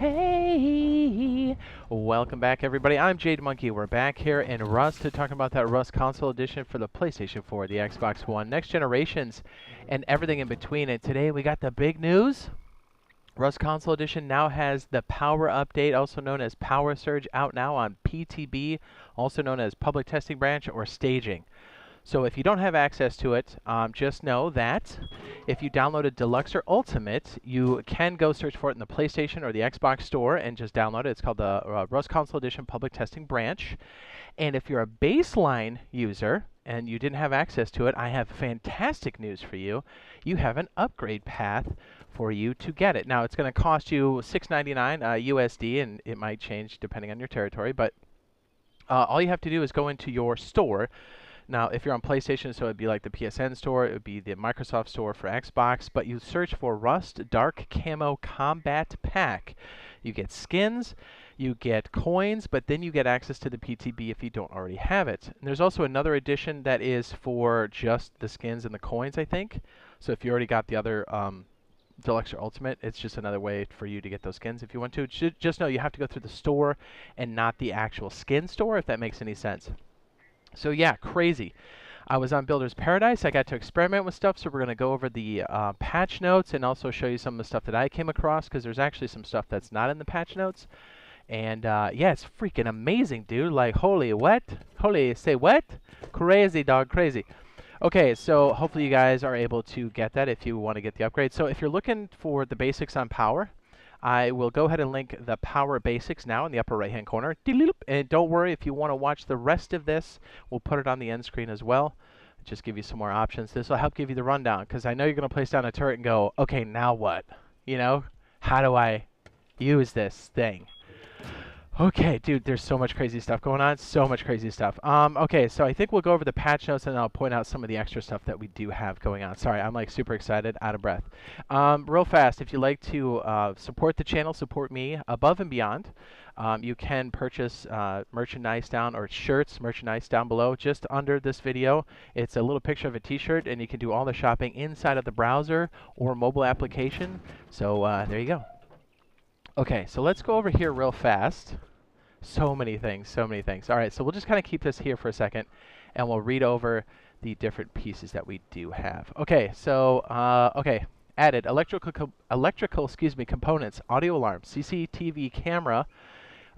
Hey, welcome back everybody. I'm Jade Monkey. We're back here in Rust to talk about that Rust Console Edition for the PlayStation 4, the Xbox One, next generations, and everything in between. And today we got the big news. Rust Console Edition now has the Power Update, also known as Power Surge, out now on PTB, also known as Public Testing Branch or Staging. So if you don't have access to it, just know that if you downloaded Deluxe or Ultimate, you can go search for it in the PlayStation or the Xbox store and just download it. It's called the Rust Console Edition Public Testing Branch. And if you're a baseline user and you didn't have access to it, I have fantastic news for you. You have an upgrade path for you to get it. Now, it's going to cost you $6.99 USD, and it might change depending on your territory. But all you have to do is go into your store. Now, if you're on PlayStation, so it'd be like the PSN store, it would be the Microsoft store for Xbox, but you search for Rust Dark Camo Combat Pack. You get skins, you get coins, but then you get access to the PTB if you don't already have it. And there's also another edition that is for just the skins and the coins, I think. So if you already got the other Deluxe or Ultimate, it's just another way for you to get those skins if you want to. Just know you have to go through the store and not the actual skin store, if that makes any sense. So yeah, crazy. I was on Builder's Paradise. I got to experiment with stuff, so we're going to go over the patch notes and also show you some of the stuff that I came across, because there's actually some stuff that's not in the patch notes. And yeah, it's freaking amazing, dude. Like, holy what? Holy, say what? Crazy, dog, crazy. Okay, so hopefully you guys are able to get that if you want to get the upgrade. So if you're looking for the basics on Power, I will go ahead and link the Power Basics now in the upper right-hand corner. And don't worry, if you want to watch the rest of this, we'll put it on the end screen as well. Just give you some more options. This will help give you the rundown, because I know you're going to place down a turret and go, okay, now what? You know, how do I use this thing? Okay, dude, there's so much crazy stuff going on. So much crazy stuff. Okay, so I think we'll go over the patch notes, and I'll point out some of the extra stuff that we do have going on. Sorry, I'm like super excited, out of breath. Real fast, if you'd like to support the channel, support me above and beyond, you can purchase merchandise or shirts, merchandise down below, just under this video. It's a little picture of a t-shirt, and you can do all the shopping inside of the browser or mobile application. So there you go. Okay, so let's go over here real fast. So many things, so many things. All right, so we'll just kind of keep this here for a second, and we'll read over the different pieces that we do have. Okay, so, okay, added electrical, components, audio alarm, CCTV camera,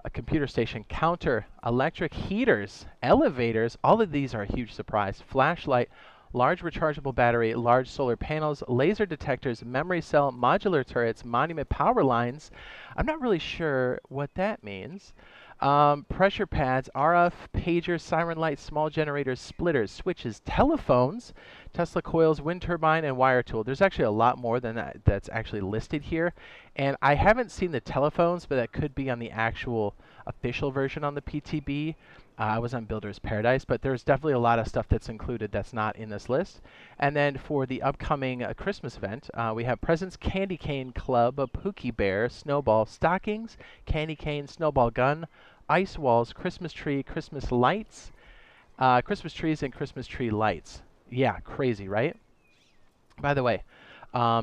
a computer station, counter, electric heaters, elevators. All of these are a huge surprise. Flashlight, large rechargeable battery, large solar panels, laser detectors, memory cell, modular turrets, monument power lines. I'm not really sure what that means. Pressure pads, RF, pager, siren lights, small generators, splitters, switches, telephones, Tesla coils, wind turbine, and wire tool. There's actually a lot more than that that's actually listed here. And I haven't seen the telephones, but that could be on the actual official version on the PTB. I was on Builder's Paradise, but there's definitely a lot of stuff that's included that's not in this list. And then for the upcoming Christmas event, we have presents, candy cane club, a Pookie Bear, snowball, stockings, candy cane, snowball gun, ice walls, Christmas tree, Christmas lights, Christmas trees, and Christmas tree lights. Yeah, crazy, right? By the way,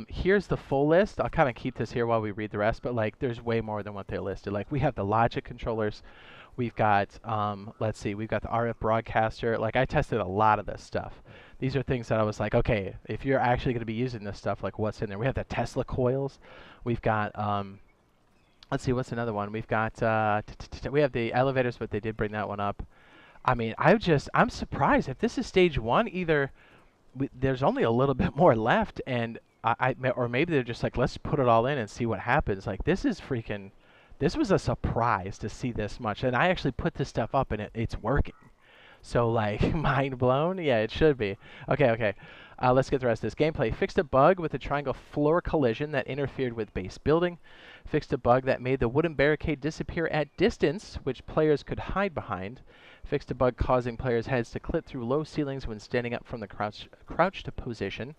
here's the full list. I'll kind of keep this here while we read the rest, but like there's way more than what they listed. Like we have the logic controllers. We've got, let's see, we've got the RF broadcaster. Like, I tested a lot of this stuff. These are things that I was like, okay, if you're actually going to be using this stuff, like, what's in there? We have the Tesla coils. We've got, let's see, what's another one? We've got, we have the elevators, but they did bring that one up. I mean, I'm surprised. If this is stage one, either there's only a little bit more left, and or maybe they're just like, let's put it all in and see what happens. Like, this is freaking... This was a surprise to see this much, and I actually put this stuff up, and it's working. So, like, mind blown? Yeah, it should be. Okay. Let's get the rest of this. Gameplay. Fixed a bug with a triangle floor collision that interfered with base building. Fixed a bug that made the wooden barricade disappear at distance, which players could hide behind. Fixed a bug causing players' heads to clip through low ceilings when standing up from the crouched position.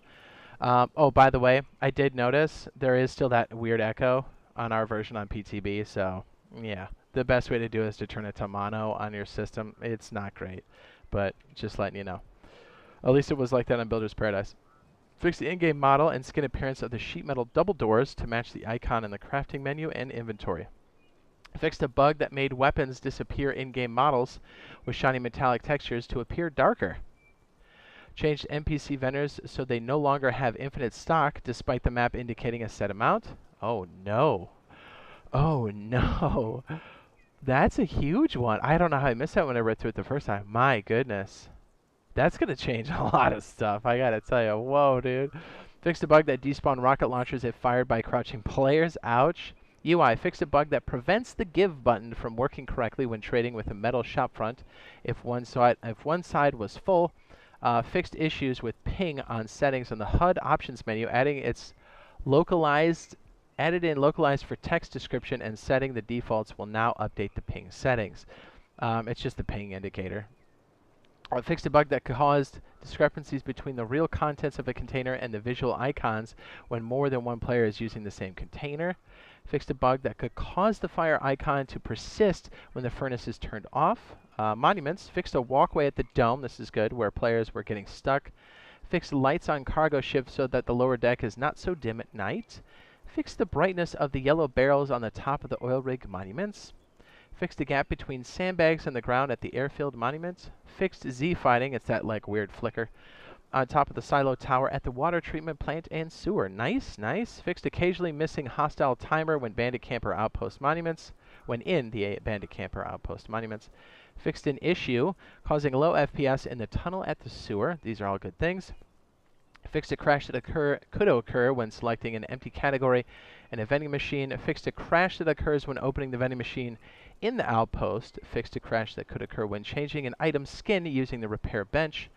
Oh, by the way, I did notice there is still that weird echo on our version on PTB, so yeah, the best way to do it is to turn it to mono on your system. It's not great, but just letting you know. At least it was like that on Builder's Paradise. Fix the in-game model and skin appearance of the sheet metal double doors to match the icon in the crafting menu and inventory. Fixed a bug that made weapons disappear in-game models with shiny metallic textures to appear darker. Changed NPC vendors so they no longer have infinite stock despite the map indicating a set amount. Oh no. Oh no. That's a huge one. I don't know how I missed that when I read through it the first time. My goodness. That's going to change a lot of stuff. I got to tell you. Whoa, dude. Fixed a bug that despawned rocket launchers if fired by crouching players. Ouch. UI fixed a bug that prevents the give button from working correctly when trading with a metal shopfront if one side was full. Fixed issues with ping on settings on the HUD options menu, added in localized for text description and setting. The defaults will now update the ping settings. It's just the ping indicator. Fixed a bug that caused discrepancies between the real contents of a container and the visual icons when more than one player is using the same container. Fixed a bug that could cause the fire icon to persist when the furnace is turned off. Monuments fixed a walkway at the dome, this is good, where players were getting stuck. Fixed lights on cargo ships so that the lower deck is not so dim at night. Fixed the brightness of the yellow barrels on the top of the oil rig monuments. Fixed the gap between sandbags and the ground at the airfield monument. Fixed Z fighting, it's that like weird flicker, on top of the silo tower at the water treatment plant and sewer. Nice, nice. Fixed occasionally missing hostile timer when bandit camper outpost monuments, when in the bandit camper outpost monuments. Fixed an issue causing low FPS in the tunnel at the sewer. These are all good things. Fixed a crash that could occur when selecting an empty category in a vending machine. Fixed a crash that occurs when opening the vending machine in the outpost. Fixed a crash that could occur when changing an item's skin using the repair bench.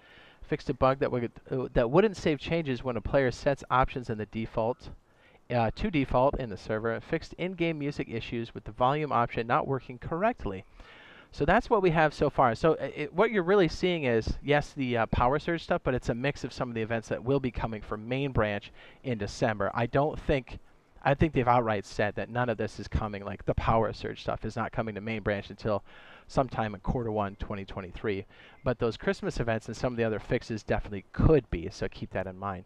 Fixed a bug that wouldn't save changes when a player sets options in the default to default in the server. Fixed in-game music issues with the volume option not working correctly. So that's what we have so far. So what you're really seeing is, yes, the Power Surge stuff, but it's a mix of some of the events that will be coming from main branch in December. I think they've outright said that none of this is coming, like the Power Surge stuff is not coming to main branch until sometime in Q1 2023. But those Christmas events and some of the other fixes definitely could be, so keep that in mind.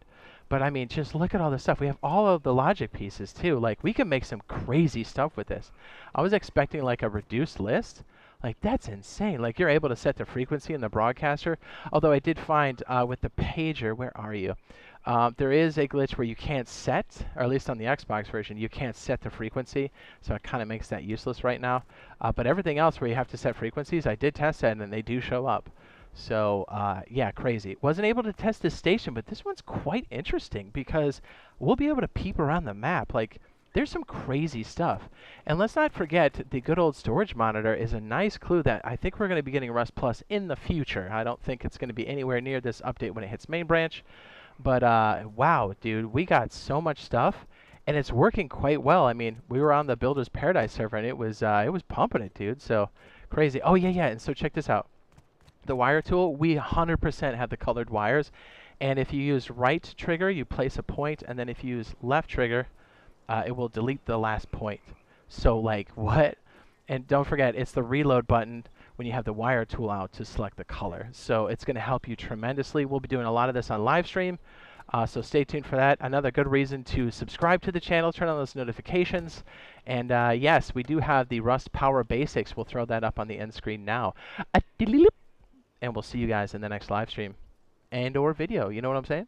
But I mean, just look at all this stuff. We have all of the logic pieces too. Like, we can make some crazy stuff with this. I was expecting like a reduced list. Like, that's insane. Like, you're able to set the frequency in the broadcaster. Although I did find with the pager, where are you? There is a glitch where you can't set, or at least on the Xbox version, you can't set the frequency. So it kind of makes that useless right now. But everything else where you have to set frequencies, I did test that, and they do show up. So, yeah, crazy. Wasn't able to test this station, but this one's quite interesting because we'll be able to peep around the map. Like, there's some crazy stuff. And let's not forget, the good old storage monitor is a nice clue that I think we're going to be getting Rust Plus in the future. I don't think it's going to be anywhere near this update when it hits main branch. But, wow, dude, we got so much stuff, and it's working quite well. I mean, we were on the Builder's Paradise server, and it was pumping it, dude. So, crazy. Oh, yeah, and so check this out. The wire tool, we 100% have the colored wires. And if you use right trigger, you place a point, and then if you use left trigger, it will delete the last point. So, like, what? And don't forget, it's the reload button when you have the wire tool out to select the color. So it's going to help you tremendously. We'll be doing a lot of this on live stream, so stay tuned for that. Another good reason to subscribe to the channel, turn on those notifications. And yes, we do have the Rust Power Basics. We'll throw that up on the end screen now. And we'll see you guys in the next live stream and or video. You know what I'm saying?